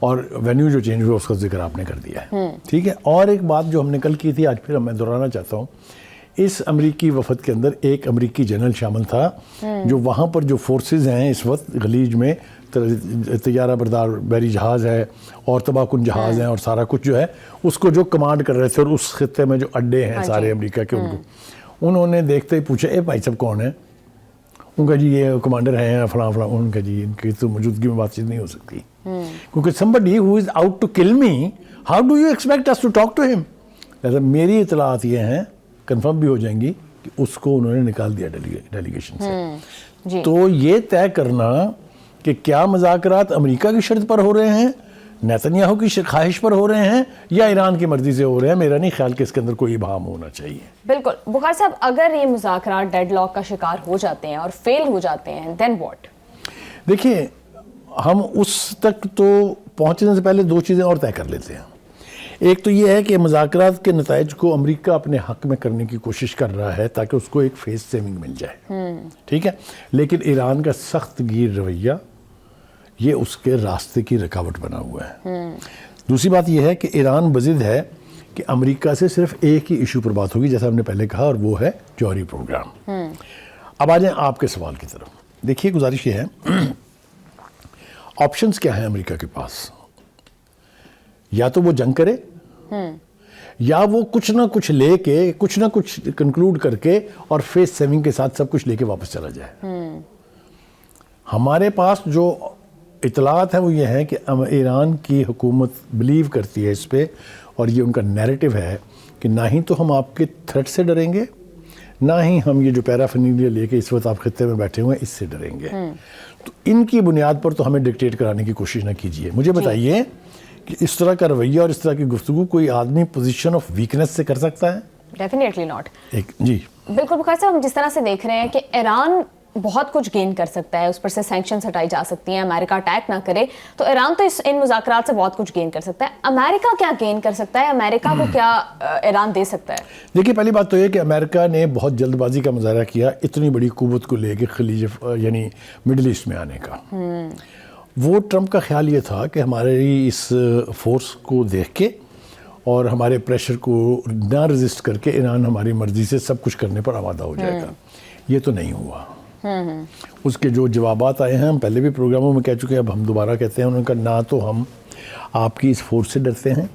اور وینیو جو چینج ہوا اس کا ذکر آپ نے کر دیا ہے. ٹھیک ہے. اور ایک بات جو ہم نے کل کی تھی آج پھر میں دہرانا چاہتا ہوں, اس امریکی وفد کے اندر ایک امریکی جنرل شامل تھا جو وہاں پر جو فورسز ہیں اس وقت خلیج میں, طیارہ بردار بحری جہاز ہے اور تباہ کن جہاز ہیں اور سارا کچھ جو ہے اس کو جو کمانڈ کر رہے تھے, اور اس خطے میں جو اڈے ہیں سارے امریکہ کے, انہوں نے دیکھتے ہی پوچھا اے بھائی صاحب کون ہے؟ ان کا جی یہ کمانڈر ہیں فلاں فلاں. ان کا جی ان کی تو موجودگی میں بات چیت نہیں ہو سکتی, کیونکہ somebody who is out to kill me, how do you expect us to talk to him? لہذا میری اطلاعات یہ ہیں, کنفرم بھی ہو جائیں گی, کہ اس کو انہوں نے نکال دیا ڈیلیگیشن سے. تو یہ طے کرنا کہ کیا مذاکرات امریکہ کی شرط پر ہو رہے ہیں, نیتنیاہو کی خواہش پر ہو رہے ہیں, یا ایران کی مرضی سے ہو رہے ہیں, میرا نہیں خیال کہ اس کے اندر کوئی ابہام ہونا چاہیے. بالکل. بخاری صاحب, اگر یہ مذاکرات ڈیڈ لاک کا شکار ہو جاتے ہیں اور فیل ہو جاتے ہیں, دین واٹ؟ دیکھیے, ہم اس تک تو پہنچنے سے پہلے دو چیزیں اور طے کر لیتے ہیں. ایک تو یہ ہے کہ مذاکرات کے نتائج کو امریکہ اپنے حق میں کرنے کی کوشش کر رہا ہے تاکہ اس کو ایک فیس سیونگ مل جائے. ٹھیک ہے. لیکن ایران کا سخت گیر رویہ یہ اس کے راستے کی رکاوٹ بنا ہوا ہے. دوسری بات یہ ہے کہ ایران بضد ہے کہ امریکہ سے صرف ایک ہی ایشو پر بات ہوگی, جیسا ہم نے پہلے کہا, اور وہ ہے جوہری پروگرام. اب آ جائیں آپ کے سوال کی طرف. دیکھیے, گزارش یہ ہے, آپشنز کیا ہیں امریکہ کے پاس؟ یا تو وہ جنگ کرے, یا وہ کچھ نہ کچھ لے کے, کچھ نہ کچھ کنکلوڈ کر کے اور فیس سیونگ کے ساتھ سب کچھ لے کے واپس چلا جائے. ہمارے پاس جو اطلاعات ہیں وہ یہ ہے کہ ایران کی حکومت بلیو کرتی ہے اس پہ, اور یہ ان کا نیریٹو ہے کہ نہ ہی تو ہم آپ کے تھریٹ سے ڈریں گے, نہ ہی ہم یہ جو پیرافرنیلیا لے کے اس وقت آپ خطے میں بیٹھے ہوئے ہیں اس سے ڈریں گے. تو ان کی بنیاد پر تو ہمیں ڈکٹیٹ کرانے کی کوشش نہ کیجیے. مجھے بتائیے کہ اس طرح کا رویہ اور اس طرح کی گفتگو کوئی آدمی پوزیشن آف ویکنس سے کر سکتا ہے؟ Definitely not. جی بالکل. بخاری صاحب, ہم جس طرح سے دیکھ رہے ہیں کہ ایران بہت کچھ گین کر سکتا ہے, اس پر سے سینکشنز ہٹائی جا سکتی ہیں, امریکہ اٹیک نہ کرے, تو ایران تو ان مذاکرات سے بہت کچھ گین کر سکتا ہے. امریکہ کیا گین کر سکتا ہے؟ امریکہ کو کیا ایران دے سکتا ہے؟ دیکھیے, پہلی بات تو یہ کہ امریکہ نے بہت جلد بازی کا مظاہرہ کیا اتنی بڑی قوت کو لے کے خلیج یعنی مڈل ایسٹ میں آنے کا. وہ ٹرمپ کا خیال یہ تھا کہ ہمارے اس فورس کو دیکھ کے اور ہمارے پریشر کو نہ رزسٹ کر کے ایران ہماری مرضی سے سب کچھ کرنے پر آمادہ ہو جائے گا. یہ تو نہیں ہوا. اس کے جو جوابات آئے ہیں ہم پہلے بھی پروگراموں میں کہہ چکے ہیں, اب ہم دوبارہ کہتے ہیں, انہوں نے کہا نہ تو ہم آپ کی اس فورس سے ڈرتے ہیں,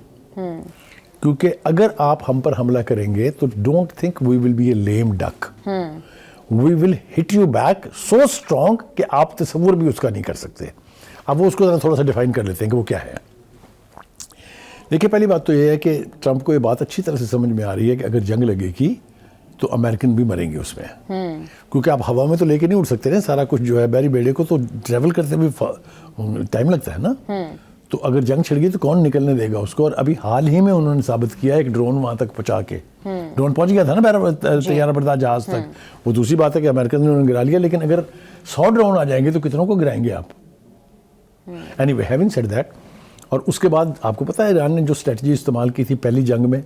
کیونکہ اگر آپ ہم پر حملہ کریں گے تو don't think we will be a lame duck, we will hit you back so strong کہ آپ تصور بھی اس کا نہیں کر سکتے. اب وہ اس کو تھوڑا سا ڈیفائن کر لیتے ہیں کہ وہ کیا ہے. دیکھیے, پہلی بات تو یہ ہے کہ ٹرمپ کو یہ بات اچھی طرح سے سمجھ میں آ رہی ہے کہ اگر جنگ لگے گی تو امریکن بھی مریں گے اس میں, کیونکہ آپ ہوا میں تو لے کے نہیں اڑ سکتے نا سارا کچھ جو ہے, بحری بیڑے کو تو ٹریول کرتے بھی ٹائم لگتا ہے نا. تو اگر جنگ چھڑ گئی تو کون نکلنے دے گا اس کو؟ اور ابھی حال ہی میں انہوں نے ثابت کیا ایک ڈرون وہاں تک پہنچا کے, ڈرون پہنچ گیا تھا نا طیارہ بردار جہاز تک. وہ دوسری بات ہے کہ امریکن نے انہوں نے گرا لیا, لیکن اگر 100 ڈرون آ جائیں گے تو کتنوں کو گرائیں گے آپ؟ Any way, having said that. اور اس کے بعد آپ کو پتہ ہے ایران نے جو اسٹریٹجی استعمال کی تھی پہلی جنگ میں,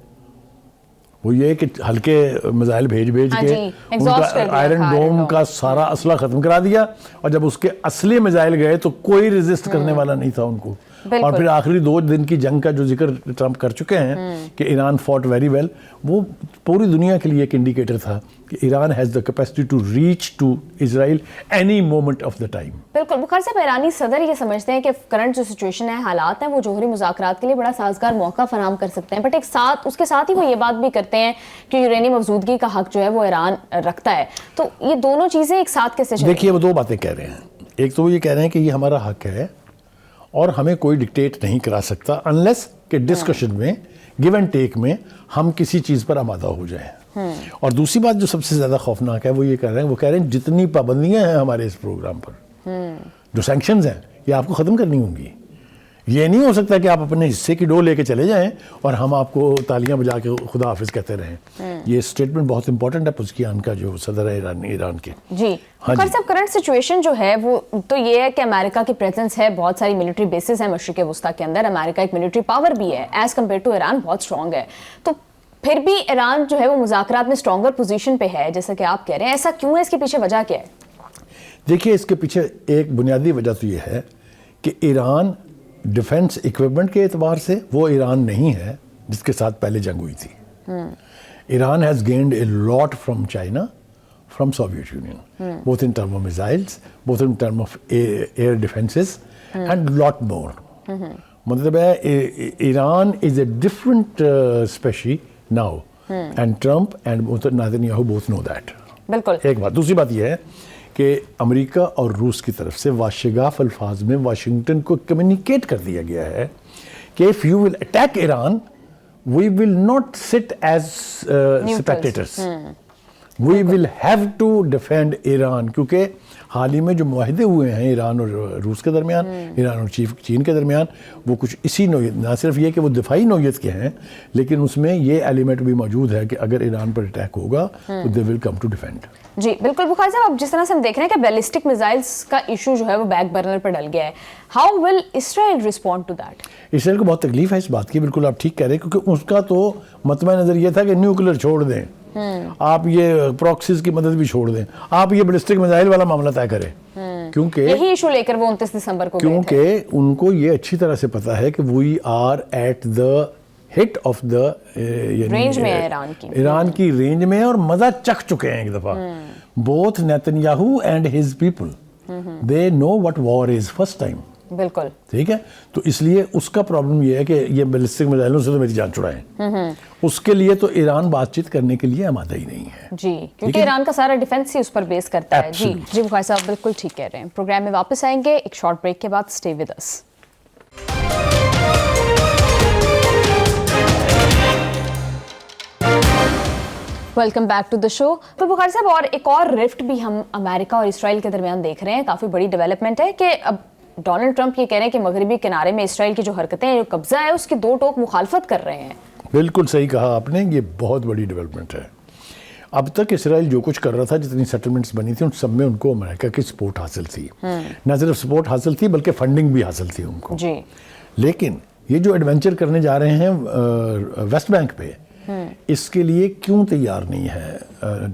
وہ یہ کہ ہلکے میزائل بھیج کے ان کا آئرن ڈوم کا سارا اسلحہ ختم کرا دیا, اور جب اس کے اصلی میزائل گئے تو کوئی ریزسٹ کرنے والا نہیں تھا ان کو. اور پھر آخری 2 دن کی جنگ کا جو ذکر ٹرمپ کر چکے ہیں کہ ایران فوٹ ویری ویل, وہ پوری دنیا کے لیے ایک انڈیکیٹر تھا کہ Iran has the capacity to reach to Israel any moment of the time. بالکل. بخاری صاحب, ایرانی صدر یہ سمجھتے ہیں کہ کرنٹ جو سچویشن ہے, حالات ہیں, وہ جوہری مذاکرات کے لیے بڑا سازگار موقع فراہم کر سکتے ہیں, بٹ ایک ساتھ اس کے ساتھ ہی وہ یہ بات بھی کرتے ہیں کہ یورینیم افزودگی کا حق جو ہے وہ ایران رکھتا ہے. تو یہ دونوں چیزیں ایک ساتھ کیسے چلیں؟ دیکھیے, وہ 2 باتیں کہہ رہے ہیں. ایک تو وہ یہ کہہ رہے ہیں کہ یہ ہمارا حق ہے اور ہمیں کوئی ڈکٹیٹ نہیں کرا سکتا انلیس کہ ڈسکشن میں, گیو اینڈ ٹیک میں ہم کسی چیز پر آمادہ ہو جائیں. اور دوسری بات جو سب سے زیادہ خوفناک ہے وہ یہ کہہ رہے ہیں, وہ کہہ رہے ہیں جتنی پابندیاں ہیں ہمارے اس پروگرام پر, جو سینکشنز ہیں, یہ آپ کو ختم کرنی ہوں گی. یہ نہیں ہو سکتا کہ آپ اپنے حصے کی ڈو لے کے چلے جائیں اور ہم آپ کو تالیاں بجا کے خدا حافظ کہتے رہیں. یہ اسٹیٹمنٹ بہت امپورٹنٹ ہے پزکیان کا, جو صدر ہے ایران کے. جی بخاری صاحب, کرنٹ سچویشن جو ہے وہ تو یہ ہے کہ امریکہ کی پریزنس ہے, بہت ساری ملٹری بیسز ہیں مشرق وسطیٰ کے اندر, امریکہ ایک ملٹری پاور بھی ہے, ایز کمپیئر ٹو ایران بہت اسٹرانگ ہے. تو پھر بھی ایران جو ہے وہ مذاکرات میں اسٹرانگر پوزیشن پہ ہے جیسا کہ آپ کہہ رہے ہیں. ایسا کیوں ہے؟ اس کے پیچھے وجہ کیا ہے؟ دیکھیے, اس کے پیچھے ایک بنیادی وجہ تو یہ ہے کہ ایران ڈیفنس اکوپمنٹ کے اعتبار سے وہ ایران نہیں ہے جس کے ساتھ پہلے جنگ ہوئی تھی. Iran has gained a lot from China, from Soviet Union, both in term of missiles, both in term of air defences and lot more. مطلب ہے Iran is a different species now, and Trump and Netanyahu both know that. بالکل. ایک بات. دوسری بات یہ ہے کہ امریکہ اور روس کی طرف سے واشگاف الفاظ میں واشنگٹن کو کمیونیکیٹ کر دیا گیا ہے کہ if you will attack Iran, we will not sit as spectators. We will have to defend Iran. کیونکہ حال ہی میں جو معاہدے ہوئے ہیں ایران اور روس کے درمیان, ایران اور چین کے درمیان, وہ کچھ اسی نوعیت, نہ صرف یہ کہ وہ دفاعی نوعیت کے ہیں, لیکن اس میں یہ ایلیمنٹ بھی موجود ہے کہ اگر ایران پر اٹیک ہوگا تو they will come to defend. جی بالکل. بخاری صاحب, اب جس طرح سے ہم دیکھ رہے ہیں کہ بیلسٹک میزائلز کا ایشو جو ہے وہ بیک برنر پر ڈل گیا ہے, how will Israel respond to that? Israel کو بہت تکلیف ہے اس بات کی. بالکل آپ ٹھیک کہہ رہے ہیں, کیونکہ اس کا تو مطمع نظر یہ تھا کہ نیوکلیر چھوڑ دیں, آپ یہ پراکسیز کی مدد بھی چھوڑ دیں, آپ یہ بیلسٹک میزائل والا معاملہ طے کریں. کیونکہ یہی ایشو لے کر وہ 29 دسمبر کو گئے تھے. کیونکہ ان کو یہ اچھی طرح سے پتا ہے کہ we are at the hit of the range میں ایران کی رینج میں, اور مزہ چکھ چکے ہیں ایک دفعہ. Both Netanyahu and his people they know what war is first time. بالکل ٹھیک ہے. تو اس لیے اس کا پرابلم یہ ہے کہ یہ بیلسٹک میزائلوں سے تو میری جان چھڑائیں. اس کے لیے تو ایران بات چیت کرنے کے لیے آمادہ ہی نہیں ہے. جی, کیونکہ ایران کا سارا ڈیفنس ہی اس پر بیس کرتا ہے. جی جی بخاری صاحب بالکل ٹھیک کہہ رہے ہیں. پروگرام میں واپس آئیں گے ایک شارٹ بریک کے بعد. Stay with us. Welcome back to the show. تو بخاری صاحب, اور ایک اور رفٹ بھی ہم امریکہ اور اسرائیل کے درمیان دیکھ رہے ہیں. کافی بڑی ڈیولپمنٹ ہے کہ اب ڈونلڈ ٹرمپ یہ کہہ رہے ہیں کہ مغربی کنارے میں اسرائیل کی جو حرکتیں ہیں, جو قبضہ ہے, اس کی دو ٹوک مخالفت کر رہے ہیں. بالکل صحیح کہا آپ نے, یہ بہت بڑی ڈیولپمنٹ ہے. اب تک اسرائیل جو کچھ کر رہا تھا, جتنی سیٹلمنٹس بنی تھی, ان سب میں ان کو امریکہ کی سپورٹ حاصل تھی. نہ صرف سپورٹ حاصل تھی بلکہ فنڈنگ بھی حاصل تھی ان کو. جی. لیکن یہ جو ایڈونچر کرنے جا رہے ہیں ویسٹ بینک پہ, اس کے لیے کیوں تیار نہیں ہے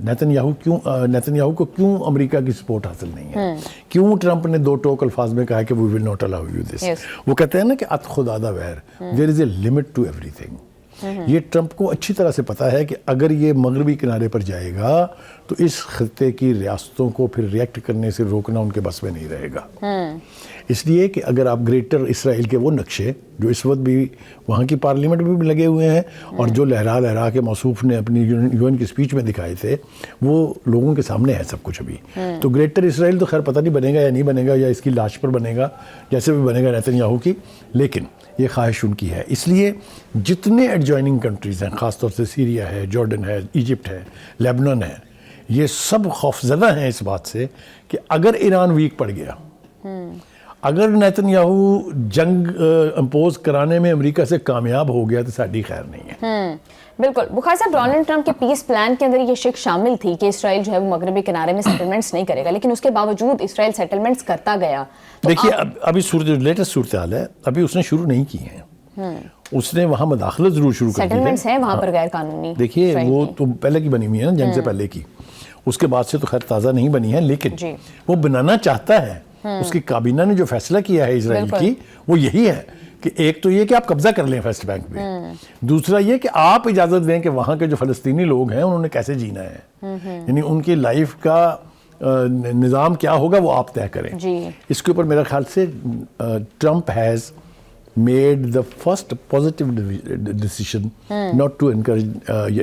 نیتنیاہو کو؟ کیوں امریکہ کی سپورٹ حاصل نہیں ہے؟ کیوں ٹرمپ نے دو ٹوک الفاظ میں کہا کہ we will not allow you this. وہ کہتے ہیں نا کہ ات خدادہ ویر, there is a limit to everything. یہ ٹرمپ کو اچھی طرح سے پتا ہے کہ اگر یہ مغربی کنارے پر جائے گا تو اس خطے کی ریاستوں کو پھر ریئیکٹ کرنے سے روکنا ان کے بس میں نہیں رہے گا. اس لیے کہ اگر آپ گریٹر اسرائیل کے وہ نقشے جو اس وقت بھی وہاں کی پارلیمنٹ میں بھی لگے ہوئے ہیں, اور جو لہرا کے موصوف نے اپنی یو این کی اسپیچ میں دکھائے تھے, وہ لوگوں کے سامنے ہے سب کچھ ابھی. تو گریٹر اسرائیل تو خیر پتہ نہیں بنے گا یا نہیں بنے گا, یا اس کی لاش پر بنے گا, جیسے بھی بنے گا نیتنیاہو کی, لیکن یہ خواہش ان کی ہے. اس لیے جتنے ایڈجوائننگ کنٹریز ہیں, خاص طور سے سیریا ہے, جارڈن ہے, ایجپٹ ہے, لیبنان ہے, یہ سب خوفزدہ ہیں اس بات سے کہ اگر ایران ویک پڑ گیا, اگر نیتنیاہو جنگ امپوز کرانے میں امریکہ سے کامیاب ہو گیا, تو ساڈی خیر نہیں ہے. بالکل. بخاری صاحب, ڈونلڈ ٹرمپ کے پیس پلان کے اندر یہ شک شامل تھی کہ اسرائیل جو ہے وہ مغربی کنارے میں سیٹلمنٹس نہیں کرے گا, لیکن اس کے باوجود اسرائیل سیٹلمنٹس کرتا گیا. دیکھیے ابھی لیٹسٹ صورتحال ہے, ابھی اس نے شروع نہیں کی ہیں. اس نے وہاں مداخلت ضرور شروع کر دی ہے. سیٹلمنٹس ہیں وہاں پر غیر قانونی. دیکھیے وہ تو پہلے کی بنی ہوئی ہے نا, جنگ سے پہلے کی, اس کے بعد سے تو خیر تازہ نہیں بنی ہے, لیکن وہ بنانا چاہتا ہے. اس کی کابینہ نے جو فیصلہ کیا ہے اسرائیل کی, وہ یہی ہے کہ ایک تو یہ کہ آپ قبضہ کر لیں ویسٹ بینک پہ, دوسرا یہ کہ آپ اجازت دیں کہ وہاں کے جو فلسطینی لوگ ہیں انہوں نے کیسے جینا ہے, یعنی ان کی لائف کا نظام کیا ہوگا وہ آپ طے کریں. اس کے اوپر میرا خیال سے Trump has made the first positive decision not to encourage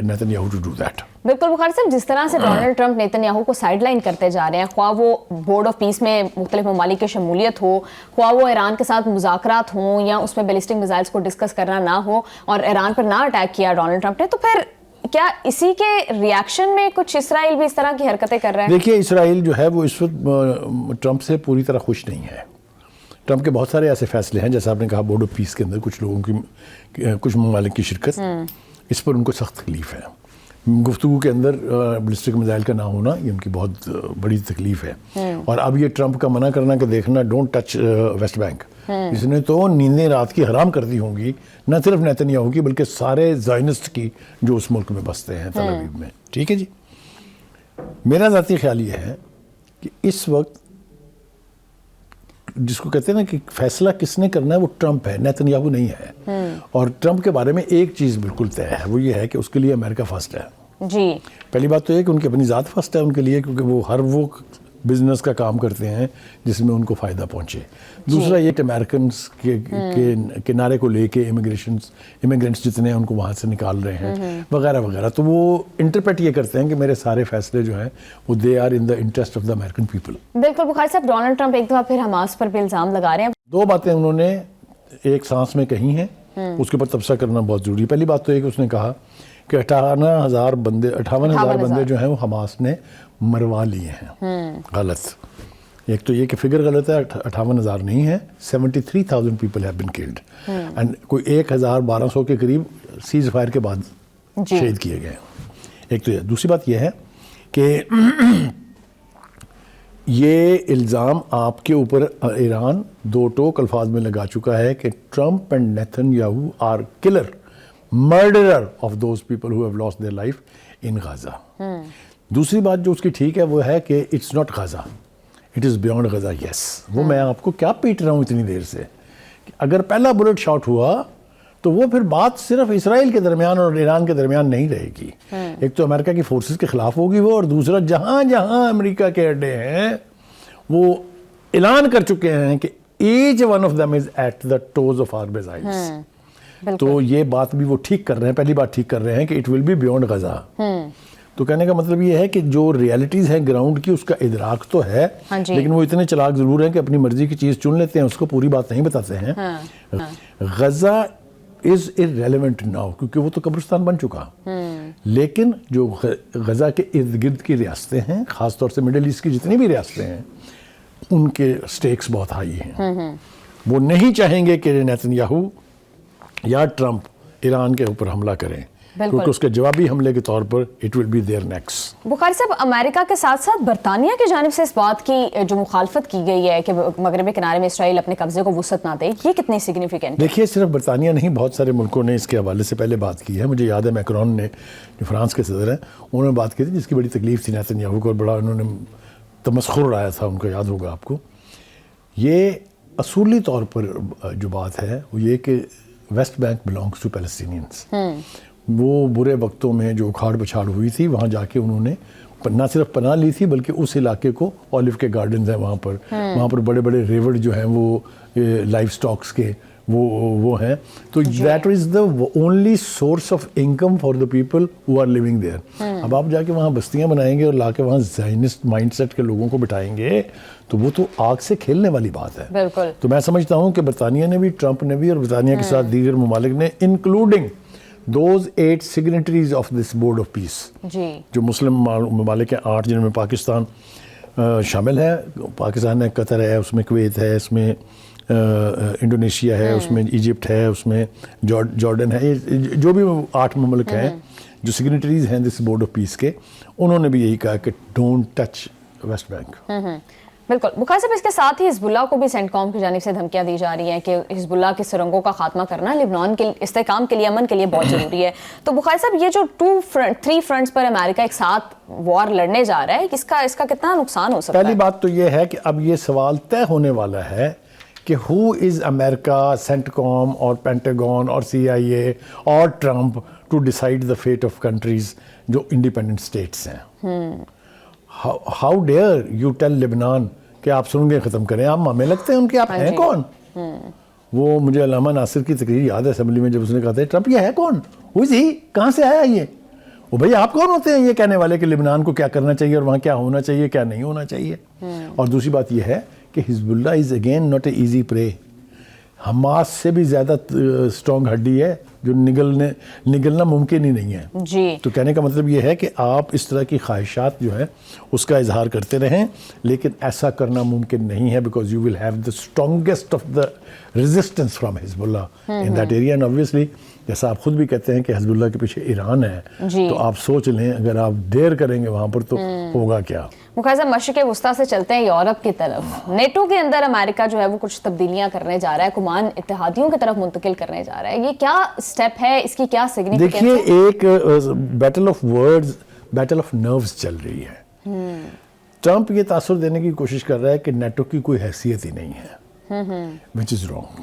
Netanyahu to do that. بالکل بخاری صاحب, جس طرح سے ڈونلڈ ٹرمپ نیتنیاہو کو سائڈ لائن کرتے جا رہے ہیں, خواہ وہ بورڈ آف پیس میں مختلف ممالک کی شمولیت ہو, خواہ وہ ایران کے ساتھ مذاکرات ہوں, یا اس میں بیلسٹک میزائلز کو ڈسکس کرنا نہ ہو, اور ایران پر نہ اٹیک کیا ڈونلڈ ٹرمپ نے, تو پھر کیا اسی کے ریاکشن میں کچھ اسرائیل بھی اس طرح کی حرکتیں کر رہے ہیں؟ دیکھیے اسرائیل جو ہے وہ اس وقت ٹرمپ سے پوری طرح خوش نہیں ہے. ٹرمپ کے بہت سارے ایسے فیصلے ہیں, جیسا آپ نے کہا بورڈ آف پیس کے اندر کچھ لوگوں کی, کچھ ممالک کی شرکت, اس پر ان کو سخت تکلیف ہے. گفتگو کے اندر بیلسٹک میزائل کا نہ ہونا یہ ان کی بہت بڑی تکلیف ہے. اور اب یہ ٹرمپ کا منع کرنا کہ دیکھنا ڈونٹ ٹچ ویسٹ بینک, اس نے تو نیندیں رات کی حرام کر دی ہوں گی, نہ صرف نیتنیاہو کی بلکہ سارے زائنسٹ کی جو اس ملک میں بستے ہیں تل ابیب میں. ٹھیک ہے جی, میرا ذاتی خیال یہ ہے کہ اس وقت جس کو کہتے ہیں نا کہ فیصلہ کس نے کرنا ہے وہ ٹرمپ ہے, نیتن یاہو نہیں ہے. اور ٹرمپ کے بارے میں ایک چیز بالکل طے ہے, وہ یہ ہے کہ اس کے لیے امریکہ فرسٹ ہے. جی پہلی بات تو یہ کہ ان کی اپنی ذات فرسٹ ہے ان کے لیے, کیونکہ وہ ہر وہ بزنس کا کام کرتے ہیں جس میں ان کو فائدہ پہنچے. دوسرا یہ کہ امریکنس کے نعرے کو لے کے امیگرینٹس جتنے ہیں ان کو وہاں سے نکال رہے ہیں وغیرہ وغیرہ, تو وہ انٹرپریٹ یہ کرتے ہیں کہ میرے سارے فیصلے جو ہیں وہ they are in the interest of the American people. بالکل بخاری صاحب, ڈونلڈ ٹرمپ ایک دفعہ پھر حماس پر بھی الزام لگا رہے ہیں. دو باتیں انہوں نے ایک سانس میں کہی ہیں, اس کے اوپر تبصرہ کرنا بہت ضروری ہے. پہلی بات تو یہ کہ اس نے کہا کہ 58,000 بندے جو ہیں وہ حماس نے مروا لیے ہیں. غلط. ایک تو یہ کہ فگر غلط ہے, 58,000 نہیں ہے, 73,000 people have been killed and کوئی 1,1200 کے قریب سیز فائر کے بعد شہید کیے گئے. ایک تو یہ. دوسری بات یہ ہے کہ یہ الزام آپ کے اوپر ایران دو ٹوک الفاظ میں لگا چکا ہے کہ Trump and Netanyahu are killer murderer of those people who have lost their life in Gaza. دوسری بات جو اس کی ٹھیک ہے وہ ہے کہ it's not Gaza, it is beyond Gaza. yes. وہ میں آپ کو کیا پیٹ رہا ہوں اتنی دیر سے, اگر پہلا بلٹ شاٹ ہوا تو وہ پھر بات صرف اسرائیل کے درمیان اور ایران کے درمیان نہیں رہے گی. ایک تو امریکہ کی فورسز کے خلاف ہوگی وہ, اور دوسرا جہاں جہاں امریکہ کے اڈے ہیں وہ اعلان کر چکے ہیں کہ each one of them is at the toes of our missiles. تو یہ بات بھی وہ ٹھیک کر رہے ہیں, پہلی بات ٹھیک کر رہے ہیں کہ it will be beyond Gaza. تو کہنے کا مطلب یہ ہے کہ جو ریالٹیز ہیں گراؤنڈ کی اس کا ادراک تو ہے, لیکن وہ اتنے چلاک ضرور ہیں کہ اپنی مرضی کی چیز چن لیتے ہیں, اس کو پوری بات نہیں بتاتے ہیں. غزہ از irrelevant now کیونکہ وہ تو قبرستان بن چکا, لیکن جو غزہ کے ارد گرد کی ریاستیں ہیں, خاص طور سے مڈل ایسٹ کی جتنی بھی ریاستیں ہیں, ان کے سٹیکس بہت ہائی ہیں. وہ نہیں چاہیں گے کہ نیتن یاہو یا ٹرمپ ایران کے اوپر حملہ کریں, کیونکہ اس کے جوابی حملے کے طور پر it will be there next. Bukhari صاحب, امریکہ کے ساتھ ساتھ برطانیہ کی جانب سے اس بات کی جو مخالفت کی گئی ہے کہ مغربی کنارے میں اسرائیل اپنے قبضے کو وسعت نہ دے, یہ کتنی سگنیفیکنٹ ہے؟ دیکھیے صرف برطانیہ نہیں, بہت سارے ملکوں نے اس کے حوالے سے پہلے بات کی ہے. مجھے یاد ہے میکرون نے, جو فرانس کے صدر ہیں, انہوں نے بات کی تھی جس کی بڑی تکلیف تھی نیتن یاہو کو, اور بڑا انہوں نے تمسخر اڑایا تھا ان کا, یاد ہوگا آپ کو. یہ اصولی طور پر جو بات ہے وہ یہ کہ West Bank belongs to Palestinians. وہ برے وقتوں میں جو اکھاڑ پچھاڑ ہوئی تھی وہاں جا کے انہوں نے نہ صرف پناہ لی تھی بلکہ اس علاقے کو, اولیو کے گارڈنز ہیں وہاں پر بڑے بڑے ریور جو ہیں وہ لائف سٹاکس کے وہ ہیں. تو that is the only source of income for the people who are living there. اب آپ جا کے وہاں بستیاں بنائیں گے اور لا کے وہاں زائنسٹ مائنڈ سیٹ کے لوگوں کو بٹھائیں گے تو وہ تو آگ سے کھیلنے والی بات ہے. بالکل. تو میں سمجھتا ہوں کہ برطانیہ نے بھی, ٹرمپ نے بھی, اور برطانیہ کے ساتھ دیگر ممالک نے, including those 8 signatories of this board of peace, جو مسلم ممالک ہیں 8 جن میں پاکستان شامل ہے. پاکستان ہے, قطر ہے, اس میں کویت ہے, اس میں انڈونیشیا ہے, اس میں ایجپٹ ہے, اس میں جارڈن ہے. جو بھی 8 ممالک ہیں جو سگنیٹریز ہیں دس بورڈ آف پیس کے, انہوں نے بھی یہی کہا کہ ڈونٹ ٹچ ویسٹ بینک. بالکل. بخاری صاحب, اس کے ساتھ ہی حزب اللہ کو بھی سینٹ کام کی جانب سے دھمکیاں دی جا رہی ہیں کہ حزب اللہ کے سرنگوں کا خاتمہ کرنا لبنان کے استحکام کے لیے, امن کے لیے بہت ضروری ہے. تو بخاری صاحب, یہ جو 3 فرنٹس پر امریکہ ایک ساتھ وار لڑنے جا رہا ہے, اس کا کتنا نقصان ہو سکتا ہے؟ پہلی بات تو یہ ہے کہ اب یہ سوال طے ہونے والا ہے کہ ہو از امریکہ, سینٹ کام اور پینٹاگون اور CIA اور Trump to decide the fate of countries جو انڈیپینڈنٹ اسٹیٹس ہیں. ہاؤ ڈیئر یو ٹیل لبنان کہ آپ سرنگیں ختم کریں, آپ مامے لگتے ہیں ان کے, آپ ہیں کون؟ وہ مجھے علامہ ناصر کی تقریر یاد ہے اسمبلی میں, جب اس نے کہا تھا ٹرمپ یہ ہے کون, وہ کہاں سے آیا یہ, وہ بھائی آپ کون ہوتے ہیں یہ کہنے والے کہ لبنان کو کیا کرنا چاہیے اور وہاں کیا ہونا چاہیے کیا نہیں ہونا چاہیے. اور دوسری بات یہ ہے کہ Hezbollah is again not a easy prey. حماس سے بھی زیادہ اسٹرانگ ہڈی ہے جو نگلنا ممکن ہی نہیں ہے. جی. تو کہنے کا مطلب یہ ہے کہ آپ اس طرح کی خواہشات جو ہیں اس کا اظہار کرتے رہیں, لیکن ایسا کرنا ممکن نہیں ہے, because you will have the strongest of the resistance from Hezbollah in that area. And obviously جیسا آپ خود بھی کہتے ہیں کہ حزب اللہ کے پیچھے ایران ہے, تو آپ سوچ لیں اگر آپ دیر کریں گے وہاں پر تو ہوگا کیا. مخازہ مشرق وسطیٰ سے چلتے ہیں یورپ کی طرف. نیٹو کے اندر امریکہ جو ہے وہ کچھ تبدیلیاں کرنے جا رہا ہے, کمان اتحادیوں کی طرف منتقل کرنے جا رہا ہے. یہ کیا سٹیپ ہے, اس کی کیا سگنیفیکنس ہے؟ دیکھیے ایک battle of words, battle of nerves چل رہی ہے. ٹرمپ یہ تاثر دینے کی کوشش کر رہا ہے کہ نیٹو کی کوئی حیثیت ہی نہیں ہے. which is wrong.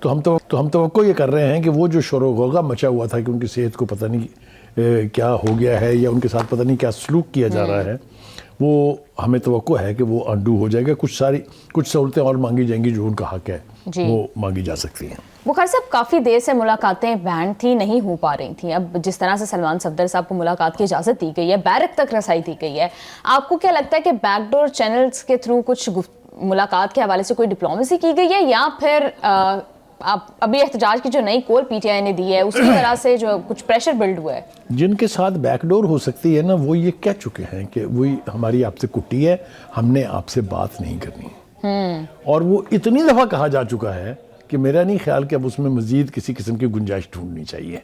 تو ہم توقع یہ کر رہے ہیں کہ وہ جو شور و غوغا مچا ہوا تھا کہ ان کی صحت کو پتہ نہیں کیا ہو گیا ہے یا ان کے ساتھ پتہ نہیں کیا سلوک کیا جا رہا ہے، وہ ہمیں توقع ہے کہ وہ انڈو ہو جائے گا. کچھ سہولتیں اور مانگی جائیں گی جو ان کا حق ہے وہ مانگی جا سکتی ہیں. بخاری صاحب کافی دیر سے ملاقاتیں بینڈ تھی، نہیں ہو پا رہی تھیں. اب جس طرح سے سلمان صفدر صاحب کو ملاقات کی اجازت دی گئی ہے، بیرک تک رسائی دی گئی ہے، آپ کو کیا لگتا ہے کہ بیک ڈور چینلز کے تھرو کچھ ملاقات کے حوالے سے کوئی ڈپلومیسی کی گئی ہے، یا پھر ابھی احتجاج کی جو نئی کول پی ٹی آئی نے دی ہے اسی طرح سے جو کچھ پریشر بلڈ ہوا ہے؟ جن کے ساتھ بیک ڈور ہو سکتی ہے نا، وہ یہ کہہ چکے ہیں کہ وہی ہماری آپ سے کٹی ہے، ہم نے آپ سے بات نہیں کرنی. اور وہ اتنی دفعہ کہا جا چکا ہے کہ میرا نہیں خیال کہ اب اس میں مزید کسی قسم کی گنجائش ڈھونڈنی چاہیے.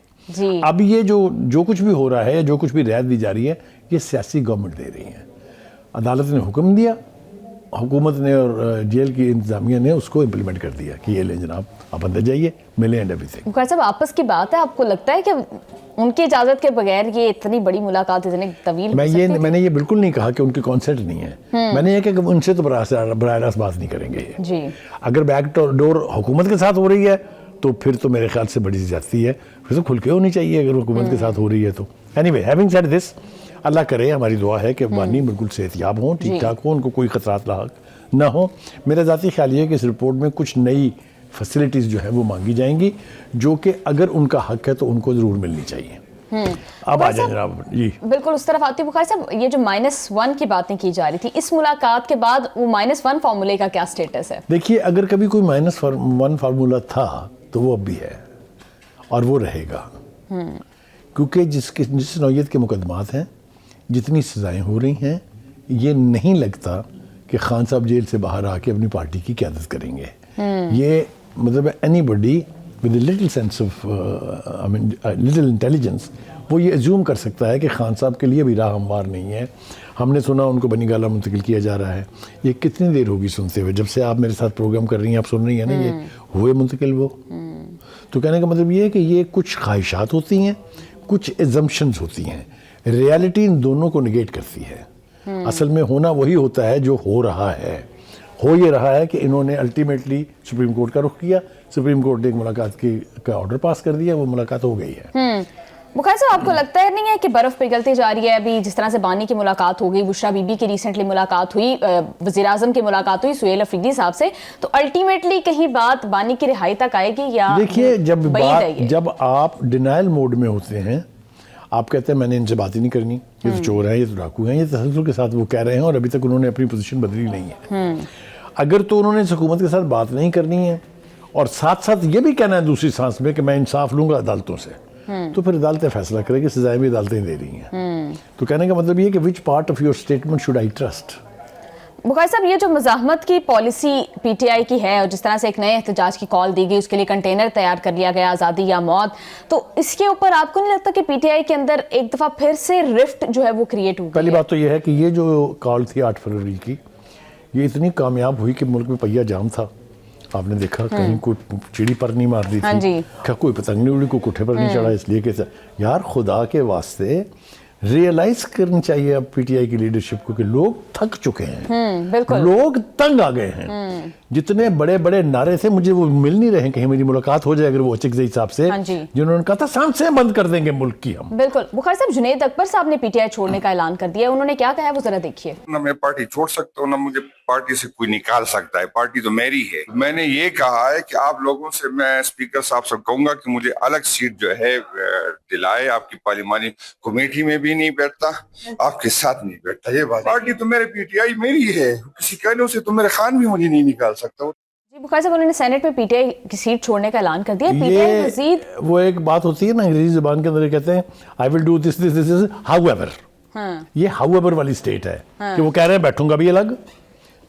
اب یہ جو کچھ بھی ہو رہا ہے، جو کچھ بھی رعایت دی جا رہی ہے، یہ سیاسی گورنمنٹ دے رہی ہے. عدالت نے حکم دیا، حکومت نے اور جیل کی انتظامیہ نے اس کو امپلیمنٹ کر دیا کہ یہ لیں جناب آپ اندر جائیے، ملیں اینڈ ایوری تھنگ. بخاری صاحب آپس کی بات ہے، آپ کو لگتا ہے کہ ان کی اجازت کے بغیر یہ اتنی بڑی ملاقات اتنی طویل؟ میں نے یہ بالکل نہیں کہا کہ ان کی کانسنٹ نہیں ہے. میں نے یہ کہا کہ ان سے تو براہ راست بات نہیں کریں گے. جی اگر بیک ڈور حکومت کے ساتھ ہو رہی ہے تو پھر تو میرے خیال سے بڑی زیادتی ہے، پھر تو کھل کے ہونی چاہیے اگر حکومت کے ساتھ ہو رہی ہے تو. Anyway having said this, اللہ کرے، ہماری دعا ہے کہ بانی بالکل صحت یاب ہوں، ٹھیک ٹھاک ہوں، ان کو کوئی خطرات لاحق نہ ہو. میرا ذاتی خیال یہ ہے کہ اس رپورٹ میں کچھ نئی فیسلٹیز جو ہیں وہ مانگی جائیں گی، جو کہ اگر ان کا حق ہے تو ان کو ضرور ملنی چاہیے. اب آ جائیں جناب. جی بالکل اس طرف آتی. بخاری صاحب یہ جو -1 کی باتیں کی جا رہی تھی، اس ملاقات کے بعد وہ -1 فارمولے کا کیا سٹیٹس ہے؟ دیکھیے، اگر کبھی کوئی -1 فارمولہ تھا تو وہ اب بھی ہے اور وہ رہے گا، کیونکہ جس نوعیت کے مقدمات ہیں، جتنی سزائیں ہو رہی ہیں، یہ نہیں لگتا کہ خان صاحب جیل سے باہر آ کے اپنی پارٹی کی قیادت کریں گے. یہ مطلب anybody with a little sense of little intelligence وہ یہ ایزیوم کر سکتا ہے کہ خان صاحب کے لیے بھی راہ ہموار نہیں ہے. ہم نے سنا ان کو بنی گالہ منتقل کیا جا رہا ہے. یہ کتنی دیر ہوگی سنتے ہوئے؟ جب سے آپ میرے ساتھ پروگرام کر رہی ہیں آپ سن رہی ہیں نا، یہ ہوئے منتقل وہ. تو کہنے کا مطلب یہ ہے کہ یہ کچھ خواہشات ہوتی ہیں، کچھ ایزمپشنز ہوتی ہیں. ریالٹی ان دونوں کو نگیٹ کرتی ہے. اصل میں ہونا وہی ہوتا ہے جو ہو رہا ہے. ہو یہ رہا ہے کہ انہوں نے الٹیمیٹلی سپریم کورٹ کا رخ کیا، سپریم کورٹ نے ایک ملاقات کا آرڈر پاس کر دیا، وہ ملاقات ہو گئی ہے. بخاری صاحب آپ کو لگتا ہے نہیں ہے کہ برف پگھلتی جا رہی ہے؟ ابھی جس طرح سے بانی کی ملاقات ہو گئی، بشریٰ بی بی کی ریسنٹلی ملاقات ہوئی، وزیر اعظم کی ملاقات ہوئی سہیل افریدی صاحب سے، تو الٹیمیٹلی کہیں بات بانی کی رہائی تک آئے گی یا دیکھیے جب آپ ڈینائل موڈ میں ہوتے ہیں، آپ کہتے ہیں میں نے ان سے بات ہی نہیں کرنی، یہ تو چور ہیں، یہ تو ڈاکو ہیں، یہ تسلسل کے ساتھ وہ کہہ رہے ہیں اور ابھی تک انہوں نے اپنی پوزیشن بدلی نہیں ہے. اگر تو انہوں نے اس حکومت کے ساتھ بات نہیں کرنی ہے اور ساتھ ساتھ یہ بھی کہنا ہے دوسری سانس میں کہ میں انصاف لوں گا عدالتوں سے، تو پھر عدالتیں فیصلہ کریں گی. سزائیں بھی عدالتیں دے رہی ہیں. تو کہنے کا مطلب یہ کہ which part of your statement should I trust? Bukhari صاحب یہ جو مزاحمت کی پالیسی پی ٹی آئی کی ہے اور جس طرح سے ایک نئے احتجاج کی کال دی گئی، اس کے لیے کنٹینر تیار کر لیا گیا، آزادی یا موت، تو اس کے اوپر آپ کو نہیں لگتا کہ پی ٹی آئی کے اندر ایک دفعہ پھر سے رفٹ جو ہے وہ کریٹ ہو گئی؟ پہلی بات تو یہ ہے کہ یہ جو کال تھی 8 فروری کی، یہ اتنی کامیاب ہوئی کہ ملک میں پہیا جام تھا. آپ نے دیکھا کہیں کوئی چڑی پر نہیں مار دی تھی، کیا کوئی پتنگ نہیں اڑی، کوئی کوٹھے پر نہیں چڑھا. اس لیے کہ یار خدا کے واسطے ریئلائز کرنی چاہیے اب پی ٹی آئی کی لیڈرشپ کو کہ لوگ تھک چکے ہیں، لوگ تنگ آ گئے ہیں. جتنے بڑے بڑے نعرے تھے، مجھے وہ مل نہیں رہے. کہیں میری ملاقات ہو جائے اگر وہ اچکزئی صاحب سے، جنہوں نے کہا تھا سانسیں بند کر دیں گے ملک کی ہم. بالکل. بخاری صاحب جنید اکبر صاحب نے پی ٹی آئی چھوڑنے کا اعلان کر دیا، انہوں نے کیا کہا ہے وہ ذرا دیکھیے. نہ میں پارٹی چھوڑ سکتا ہوں، نہ مجھے پارٹی سے کوئی نکال سکتا ہے. پارٹی تو میری ہے. میں نے یہ کہا ہے کہ آپ لوگوں سے میں اسپیکر صاحب سے کہوں گا کہ مجھے الگ سیٹ جو ہے دلائے. آپ کی پارلیمانی کمیٹی میں بھی نہیں بیٹھتا، آپ کے ساتھ نہیں بیٹھتا. یہ بات پارٹی تو میرے پی ٹی آئی میری ہے، کسی کہنے سے تو میرے خان بھی مجھے نہیں نکال سکتا. جی بخاری صاحب انہوں نے سینٹ میں پی ٹی آئی کی سیٹ چھوڑنے کا اعلان کر دیا. پی ٹی آئی مزید وہ ایک بات ہوتی ہے نا انگریزی زبان کے اندر کہتے ہیں I will do this however. یہ however والی سٹیٹ ہے کہ وہ کہہ رہے ہیں بیٹھوں گا بھی الگ،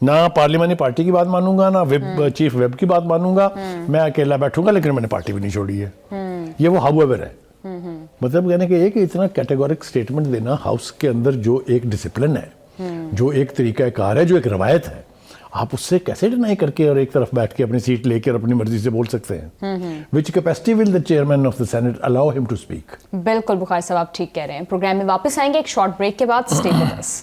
نہ پارلیمانی پارٹی کی بات مانوں گا، نہ چیف ویب کی بات مانوں گا، میں اکیلا بیٹھوں گا، لیکن میں نے پارٹی بھی نہیں چھوڑی ہے. یہ وہ however ہے. مطلب کہنے کہ یہ کہ اتنا کیٹیگورک سٹیٹمنٹ دینا ہاؤس کے اندر جو ایک ڈسپلن ہے، جو ایک طریقہ کار ہے، جو ایک روایت ہے، آپ اس سے کیسے ڈینائی کر کے اور ایک طرف بیٹھ کے اپنی سیٹ لے کے اپنی مرضی سے بول سکتے ہیں؟ which capacity will the chairman of the Senate allow him to speak؟ بالکل بخاری صاحب آپ ٹھیک کہہ رہے ہیں. پروگرام میں واپس آئیں گے ایک شارٹ بریک کے بعد. Stay with us.